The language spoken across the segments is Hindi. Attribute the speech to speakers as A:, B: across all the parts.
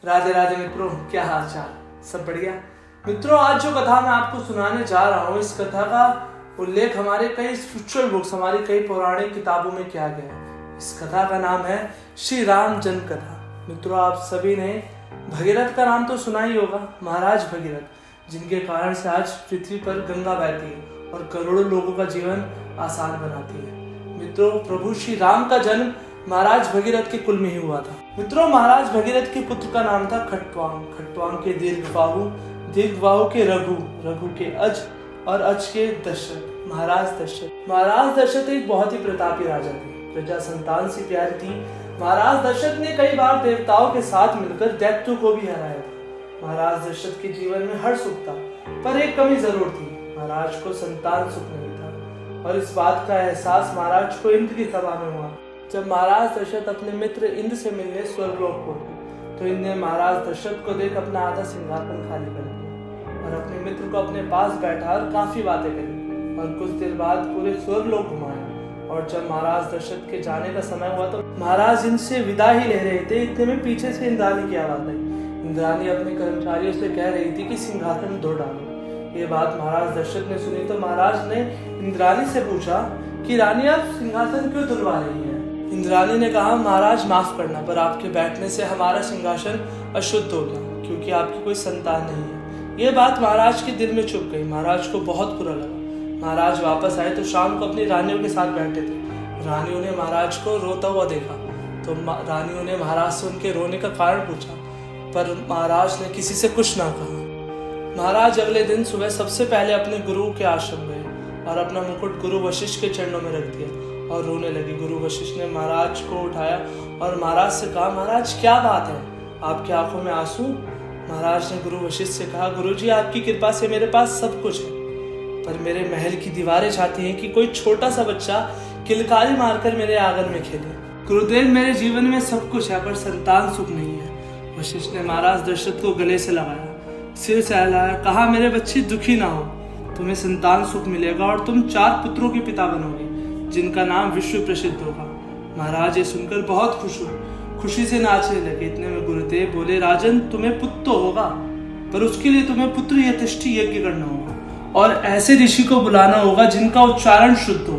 A: राधे राधे मित्रों, क्या हाल चाल? सब बढ़िया मित्रों। आज जो कथा मैं आपको सुनाने जा रहा हूँ, इस कथा का उल्लेख हमारे कई स्पिरिचुअल बुक्स, हमारी कई पौराणिक किताबों में किया गया है। इस कथा का नाम है श्री राम जन्म कथा। मित्रों, आप सभी ने भगीरथ का नाम तो सुना ही होगा, महाराज भगीरथ, जिनके कारण से आज पृथ्वी पर गंगा बहती है और करोड़ों लोगों का जीवन आसान बनाती है। मित्रों, प्रभु श्री राम का जन्म महाराज भगीरथ के कुल में ही हुआ था। मित्रों, महाराज भगीरथ के पुत्र का नाम था खट्वांग, खट्वांग के दीर्घबाहु, दीर्घबाहु के रघु, रघु के अज और अज के दशरथ, महाराज दशरथ। महाराज दशरथ एक बहुत ही प्रतापी राजा थे, प्रजा संतान से प्यारी थी। महाराज दशरथ ने कई बार देवताओं के साथ मिलकर दैत्यों को भी हराया था। महाराज दशरथ के जीवन में हर सुख था, पर एक कमी जरूर थी, महाराज को संतान सुख नहीं था। और इस बात का एहसास महाराज को इंद्र की सभा में हुआ। जब महाराज दशरथ अपने मित्र इंद्र से मिलने स्वर्गलोक पहुंचे, तो इंद्र ने महाराज दशरथ को देख अपना आधा सिंहासन खाली कर दिया और अपने मित्र को अपने पास बैठा और काफी बातें करी और कुछ देर बाद पूरे स्वर्गलोक घुमाया। और जब महाराज दशरथ के जाने का समय हुआ तो महाराज इनसे विदा ही ले रहे थे, इतने में पीछे से इंद्राणी की आवाज आई। इंद्राणी अपने कर्मचारियों से कह रही थी कि सिंहासन धो डालो। ये बात महाराज दशरथ ने सुनी तो महाराज ने इंद्राणी से पूछा कि रानी, आप सिंहासन क्यों धुलवा रही हैं? इंद्राणी ने कहा, महाराज माफ करना, पर आपके बैठने से हमारा सिंहासन अशुद्ध हो गया, क्योंकि आपकी कोई संतान नहीं है। ये बात महाराज के दिल में चुभ गई। महाराज को बहुत बुरा लगा। महाराज वापस आए तो शाम को अपनी रानियों के साथ बैठे थे। रानियों ने महाराज को रोता हुआ देखा तो रानियों ने महाराज से उनके रोने का कारण पूछा, पर महाराज ने किसी से कुछ ना कहा। महाराज अगले दिन सुबह सबसे पहले अपने गुरु के आश्रम गए और अपना मुकुट गुरु वशिष्ठ के चरणों में रख दिया और रोने लगे। गुरु वशिष्ठ ने महाराज को उठाया और महाराज से कहा, महाराज क्या बात है, आपकी आंखों में आंसू? महाराज ने गुरु वशिष्ठ से कहा, गुरुजी, आपकी कृपा से मेरे पास सब कुछ है, पर मेरे महल की दीवारें चाहती हैं कि कोई छोटा सा बच्चा किलकारी मारकर मेरे आंगन में खेले। गुरुदेव, मेरे जीवन में सब कुछ है, पर संतान सुख नहीं है। वशिष्ठ ने महाराज दशरथ को गले से लगाया, सिर सहलाया, कहा, मेरे बच्चे दुखी ना हो, तुम्हें संतान सुख मिलेगा और तुम 4 पुत्रों के पिता बनोगे, जिनका नाम विश्व प्रसिद्ध होगा। महाराज ये सुनकर बहुत खुश हुए, खुशी से नाचने लगे। इतने में गुरुदेव बोले, राजन, तुम्हें पुत्र तो होगा, पर उसके लिए तुम्हें पुत्र यतिष्ठि यज्ञ करना होगा और ऐसे ऋषि को बुलाना होगा जिनका उच्चारण शुद्ध हो,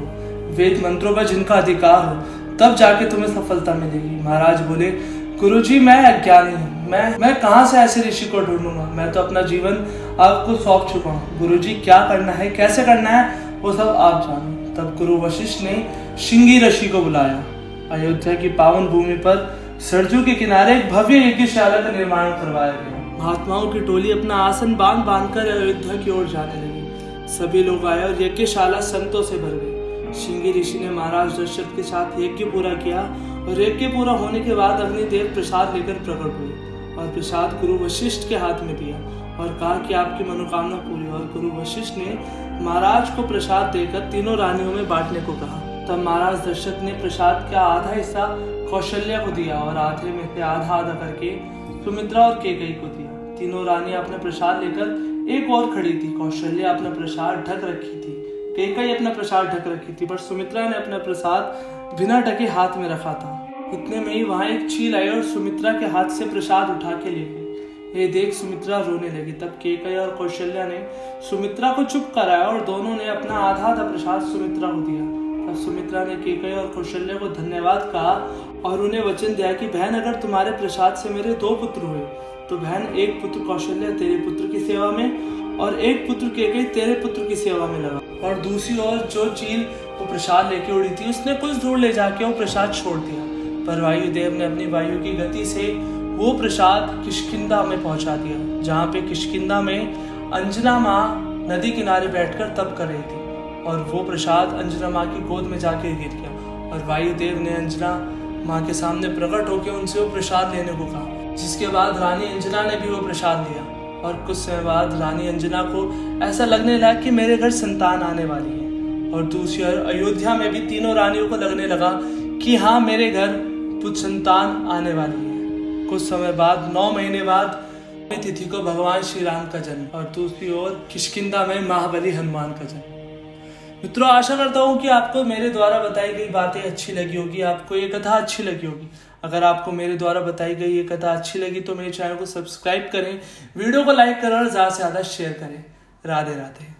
A: वेद मंत्रों पर जिनका अधिकार हो, तब जाके तुम्हें सफलता मिलेगी। महाराज बोले, गुरुजी, मैं अज्ञानी हूँ, मैं कहाँ से ऐसे ऋषि को ढूंढूंगा? मैं तो अपना जीवन आपको सौंप चुका हूँ। गुरुजी, क्या करना है, कैसे करना है, वो सब आप जानो। तब गुरु वशिष्ठ ने श्रृंगी ऋषि को बुलाया। अयोध्या की पावन भूमि पर सरजू के किनारे एक भव्य यज्ञशाला का निर्माण करवाया गया। महात्माओं की टोली अपना आसन बांध बांधकर अयोध्या की ओर जाने लगी। सभी लोग आए और यज्ञशाला संतों से भर गई। श्रृंगी ऋषि ने महाराज दशरथ के साथ यज्ञ पूरा किया और यज्ञ पूरा होने के बाद अग्निदेव प्रसाद लेकर प्रकट हुए और प्रसाद गुरु वशिष्ठ के हाथ में दिया और कहा कि आपकी मनोकामना पूरी। और गुरु वशिष्ठ ने महाराज को प्रसाद देकर तीनों रानियों में बांटने को कहा। तब महाराज दशरथ ने प्रसाद का आधा हिस्सा कौशल्या को दिया और आधे में से आधा आधा करके सुमित्रा और केकई को दिया। तीनों रानियां अपना प्रसाद लेकर एक और खड़ी थी। कौशल्या अपना प्रसाद ढक रखी थी, केकई अपना प्रसाद ढक रखी थी, पर सुमित्रा ने अपना प्रसाद बिना ढके हाथ में रखा था। इतने में ही वहां एक चील आई और सुमित्रा के हाथ से प्रसाद उठा के ले गई। ये देख सुमित्रा रोने लगी। तब केकई और कौशल्या ने सुमित्रा को चुप कराया और दोनों ने अपना आधा आधा प्रसाद सुमित्रा को दिया। तब सुमित्रा ने केकई और कौशल्या को धन्यवाद कहा और उन्हें वचन दिया कि बहन, अगर तुम्हारे प्रसाद से मेरे 2 पुत्र हुए तो बहन, एक पुत्र कौशल्या तेरे पुत्र की सेवा में और एक पुत्र केकई तेरे पुत्र की सेवा में लगा। और दूसरी ओर जो चील वो प्रसाद लेके उड़ी थी, उसने कुछ दूर ले जाके वो प्रसाद छोड़ दिया, पर वायुदेव ने अपनी वायु की गति से वो प्रसाद किष्किंधा में पहुंचा दिया, जहाँ पे किष्किंधा में अंजना माँ नदी किनारे बैठकर तप कर रही थी और वो प्रसाद अंजना माँ की गोद में जाके गिर गया और वायुदेव ने अंजना माँ के सामने प्रकट होकर उनसे वो प्रसाद लेने को कहा, जिसके बाद रानी अंजना ने भी वो प्रसाद लिया। और कुछ समय बाद रानी अंजना को ऐसा लगने लगा कि मेरे घर संतान आने वाली है। और दूसरी ओर अयोध्या में भी तीनों रानियों को लगने लगा कि हाँ, मेरे घर पुत्र संतान आने वाली है। कुछ समय बाद 9 महीने बाद तिथि को भगवान श्री राम का जन्म और दूसरी ओर किष्किंधा में महाबली हनुमान का जन्म। मित्रों आशा करता हूँ कि आपको मेरे द्वारा बताई गई बातें अच्छी लगी होगी, आपको ये कथा अच्छी लगी होगी। अगर आपको मेरे द्वारा बताई गई ये कथा अच्छी लगी तो मेरे चैनल को सब्सक्राइब करें, वीडियो को लाइक करें और ज़्यादा से ज़्यादा शेयर करें। राधे राधे।